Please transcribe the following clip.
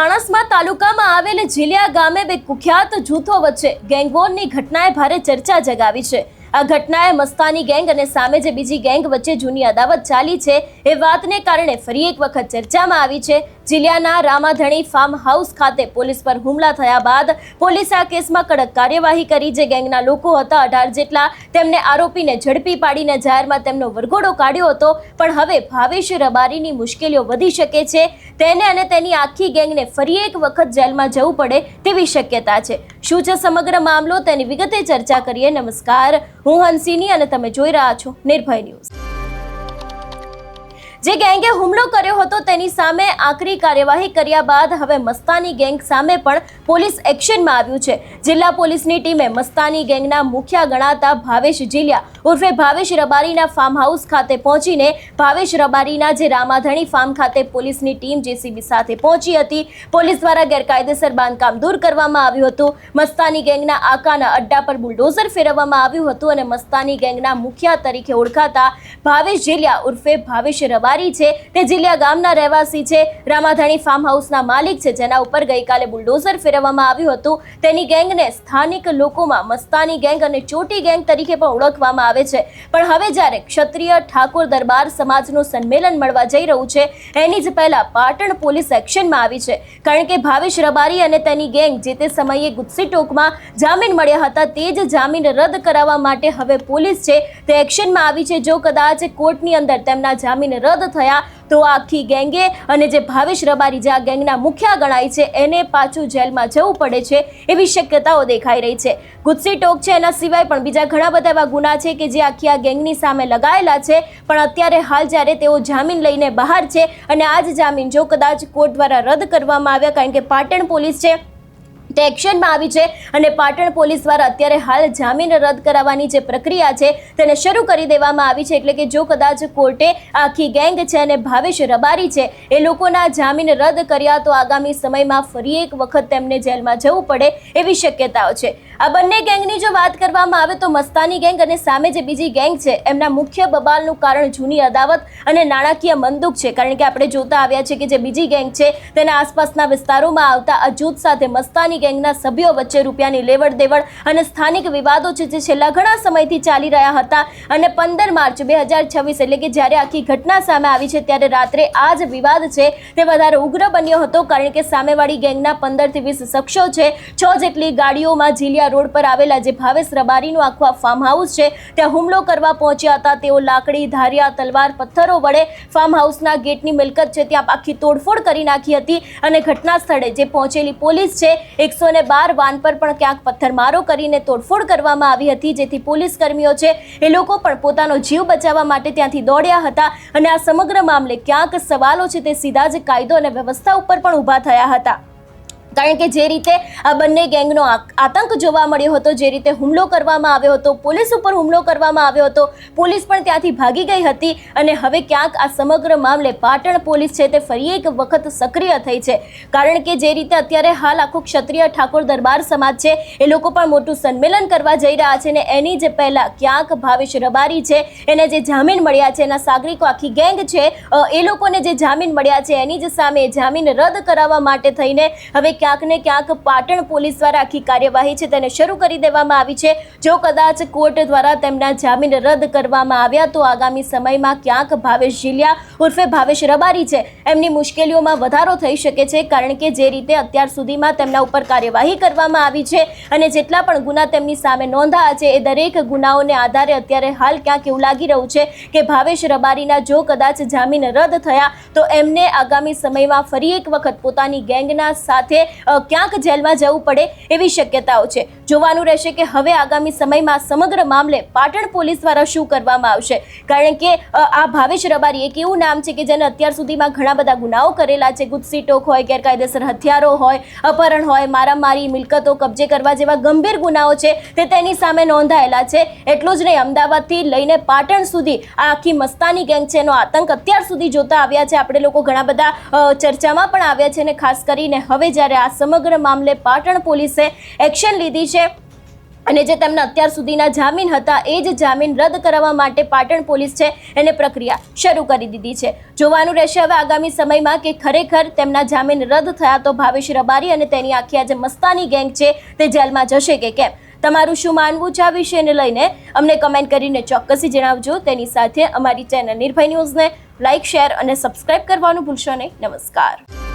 ચાણસ્મા તાલુકામાં આવેલ ઝીલિયા ગામે બે કુખ્યાત જૂથો વચ્ચે ગેંગવોરની ઘટનાએ ભારે ચર્ચા જગાવી છે। આ ઘટનાએ મસ્તાની ગેંગ અને સામે જે બીજી ગેંગ વચ્ચે જૂની અદાવત ચાલી છે એ વાતને કારણે ફરી એક વખત ચર્ચામાં આવી છે। ઝીલિયાના રામાધણી ફાર્મ હાઉસ ખાતે પોલીસ પર હુમલા થયા બાદ પોલીસે આ કેસમાં કડક કાર્યવાહી કરી। જે ગેંગના લોકો હતા 18 જેટલા, તેમને આરોપીને ઝડપી પાડીને જાહેરમાં તેમનો વરઘોડો કાઢ્યો હતો। પણ હવે ભાવેશ રબારીની મુશ્કેલીઓ વધી શકે છે। તેને અને તેની આખી ગેંગને ફરી એક વખત જેલમાં જવું પડે તેવી શક્યતા છે। શું છે સમગ્ર મામલો, તેની વિગતે ચર્ચા કરીએ। નમસ્કાર, હું હંસિની અને તમે જોઈ રહ્યા છો નિર્ભય ન્યૂઝ। જે ગેંગે હુમલો કર્યો હતો તેની સામે આકરી કાર્યવાહી કર્યા બાદ હવે મસ્તાની ગેંગ સામે પણ પોલીસ એક્શનમાં આવ્યું છે। જિલ્લા પોલીસની ટીમે મસ્તાની ગેંગના મુખ્ય ગણાતા ભાવેશ ઝીલિયા ઉર્ફે ભાવેશ રબારીના ફાર્મ હાઉસ ખાતે પહોંચીને ભાવેશ રબારીના જે રામાધણી ફાર્મ ખાતે પોલીસની ટીમ જેસીબી સાથે પહોંચી હતી। પોલીસ દ્વારા ગેરકાયદેસર બાંધકામ દૂર કરવામાં આવ્યું હતું। મસ્તાની ગેંગના આકાના અડ્ડા પર બુલડોઝર ફેરવવામાં આવ્યું હતું અને મસ્તાની ગેંગના મુખ્ય તરીકે ઓળખાતા ભાવેશ ઝીલિયા ઉર્ફે ભાવેશ રબારી છે તે ઝીલિયા ગામના રહેવાસી છે। રામાધણી ફાર્મ હાઉસના માલિક છે, જેના ઉપર ગઈકાલે બુલડોઝર ફેરવવામાં આવ્યું હતું। તેની ગેંગને સ્થાનિક લોકોમાં મસ્તાની ગેંગ અને ચોટી ગેંગ તરીકે પણ ઓળખવામાં આવે છે। પણ હવે જ્યારે ક્ષત્રિય ઠાકોર દરબાર સમાજનું સંમેલન મળવા જઈ રહ્યું છે એની જ પહેલા પાટણ પોલીસ એક્શનમાં આવી છે, કારણ કે ભાવેશ રબારી અને તેની ગેંગ જે તે સમયે ગુજસી ટોકમાં જામીન મળ્યા હતા તે જ જામીન રદ કરાવવા માટે હવે પોલીસ છે તે એક્શનમાં આવી છે। જો કદાચ કોર્ટની અંદર તેમના જામીન રદ થયા તો આખી ગેંગે અને જે ભાવેશ રબારી જે આ ગેંગના મુખ્ય ગણાય છે એને પાછું જેલમાં જવું પડે છે એવી શક્યતાઓ દેખાઈ રહી છે। ગુજસી ટોક છે, એના સિવાય પણ બીજા ઘણા બધા એવા ગુના છે કે જે આખી આ ગેંગની સામે લગાયેલા છે। પણ અત્યારે હાલ જ્યારે તેઓ જામીન લઈને બહાર છે અને આ જ જામીન જો કદાચ કોર્ટ દ્વારા રદ કરવામાં આવ્યા, કારણ કે પાટણ પોલીસ છે તે એક્શનમાં આવી છે અને પાટણ પોલીસ દ્વારા અત્યારે હાલ જામીન રદ કરાવવાની જે પ્રક્રિયા છે તેને શરૂ કરી દેવામાં આવી છે। એટલે કે જો કદાચ કોર્ટે આખી ગેંગ છે અને ભાવેશ રબારી છે એ લોકોના જામીન રદ કર્યા તો આગામી સમયમાં ફરી એક વખત તેમને જેલમાં જવું પડે એવી શક્યતાઓ છે। આ બંને ગેંગની જો વાત કરવામાં આવે તો મસ્તાની ગેંગ અને સામે જે બીજી ગેંગ છે એમના મુખ્ય બબાલનું કારણ જૂની અદાવત અને નાણાકીય મંદુક છે, કારણ કે આપણે જોતા આવ્યા છે કે જે બીજી ગેંગ છે તેના આસપાસના વિસ્તારોમાં આવતા આ જૂથ સાથે મસ્તાની ગેંગના સભ્યો વચ્ચે રૂપિયાની લેવડ દેવડ અને સ્થાનિક વિવાદો છે જે છેલ્લા ઘણા સમયથી ચાલી રહ્યા હતા। અને 15 માર્ચ 2026 એટલે કે જ્યારે આખી ઘટના સામે આવી છે ત્યારે રાત્રે આ જ વિવાદ છે તે વધારે ઉગ્ર બન્યો હતો, કારણ કે સામેવાળી ગેંગના 15 થી 20 શખ્સો છે 6 જેટલી ગાડીઓમાં ઝીલિયા રોડ પર આવેલા જે ભાવેશ રબારીનું આખું આ ફાર્મ હાઉસ છે ત્યાં હુમલો કરવા પહોંચ્યા હતા। તેઓ લાકડી, ધારિયા, તલવાર, પથ્થરો વડે ફાર્મ હાઉસના ગેટની મિલકત છે ત્યાં આખી તોડફોડ કરી નાખી હતી અને ઘટના સ્થળે જે પહોંચેલી પોલીસ છે 112 વાન પર પણ ક્યાંક પથ્થરમારો કરીને તોડફોડ કરવામાં આવી હતી, જેથી પોલીસ કર્મીઓ છે એ લોકો પણ પોતાનો જીવ બચાવવા માટે ત્યાંથી દોડ્યા હતા। અને આ સમગ્ર મામલે ક્યાંક સવાલો છે તે સીધા જ કાયદો અને વ્યવસ્થા ઉપર પણ ઊભા થયા હતા, કારણ કે જે રીતે આ બંને ગેંગનો આતંક જોવા મળ્યો હતો, જે રીતે હુમલો કરવામાં આવ્યો હતો, પોલીસ ઉપર હુમલો કરવામાં આવ્યો હતો, પોલીસ પણ ત્યાંથી ભાગી ગઈ હતી અને હવે ક્યાંક આ સમગ્ર મામલે પાટણ પોલીસ છે તે ફરી એક વખત સક્રિય થઈ છે, કારણ કે જે રીતે અત્યારે હાલ આખું ક્ષત્રિય ઠાકોર દરબાર સમાજ છે એ લોકો પણ મોટું સંમેલન કરવા જઈ રહ્યા છે ને એની જ પહેલા ક્યાંક ભાવેશ રબારી છે એને જે જામીન મળ્યા છે, એના સાગરિકો આખી ગેંગ છે એ લોકોને જે જામીન મળ્યા છે એની જ સામે જામીન રદ કરાવવા માટે થઈને હવે ક્યાંક ને ક્યાંક પાટણ પોલીસ દ્વારા આખી કાર્યવાહી છે તેને શરૂ કરી દેવામાં આવી છે। જો કદાચ કોર્ટ દ્વારા તેમના જામીન રદ કરવામાં આવ્યા તો આગામી સમયમાં ક્યાંક ભાવેશ ઝીલિયા ઉર્ફે ભાવેશ રબારી છે એમની મુશ્કેલીઓમાં વધારો થઈ શકે છે, કારણ કે જે રીતે અત્યાર સુધીમાં તેમના ઉપર કાર્યવાહી કરવામાં આવી છે અને જેટલા પણ ગુના તેમની સામે નોંધાયા છે એ દરેક ગુનાઓને આધારે અત્યારે હાલ ક્યાંક એવું લાગી રહ્યું છે કે ભાવેશ રબારીના જો કદાચ જામીન રદ થયા તો એમને આગામી સમયમાં ફરી એક વખત પોતાની ગેંગના સાથે ક્યાંક જેલમાં જવું પડે એવી શક્યતાઓ છે। જોવાનું રહેશે કે હવે આગામી સમયમાં સમગ્ર મામલે પાટણ પોલીસ દ્વારા શું કરવામાં આવશે, કારણ કે આ ભાવેશ રબારી એક એવું નામ છે કે જેને અત્યાર સુધીમાં ઘણા બધા ગુનાઓ કરેલા છે। ગુજસી ટોક હોય, ગેરકાયદેસર હથિયારો હોય, અપહરણ હોય, મારામારી, મિલકતો કબજે કરવા જેવા ગંભીર ગુનાઓ છે તે તેની સામે નોંધાયેલા છે। એટલું જ નહીં, અમદાવાદથી લઈને પાટણ સુધી આ આખી મસ્તાની ગેંગ છે એનો આતંક અત્યાર સુધી જોતા આવ્યા છે આપણે લોકો, ઘણા બધા ચર્ચામાં પણ આવ્યા છે અને ખાસ કરીને હવે જ્યારે આ સમગ્ર મામલે પાટણ પોલીસે એક્શન લીધી છે અને જે તેમના અત્યાર સુધીના જામીન હતા એ જ જામીન રદ કરાવવા માટે પાટણ પોલીસ છે એને પ્રક્રિયા શરૂ કરી દીધી છે. જોવાનું રહેશે હવે આગામી સમયમાં કે ખરેખર તેમના જામીન રદ થયા તો ભાવેશ રબારી અને તેની આખી આ જે મસ્તાની ગેંગ છે તે જેલમાં જશે કે કેમ. તમારું શું માનવું છે આ વિષયને લઈને અમને કમેન્ટ કરીને ચોક્કસથી જણાવજો. તેની સાથે અમારી ચેનલ નિર્ભય ન્યૂઝને લાઇક, શેર અને સબસ્ક્રાઇબ કરવાનું ભૂલશો નહીં. નમસ્કાર.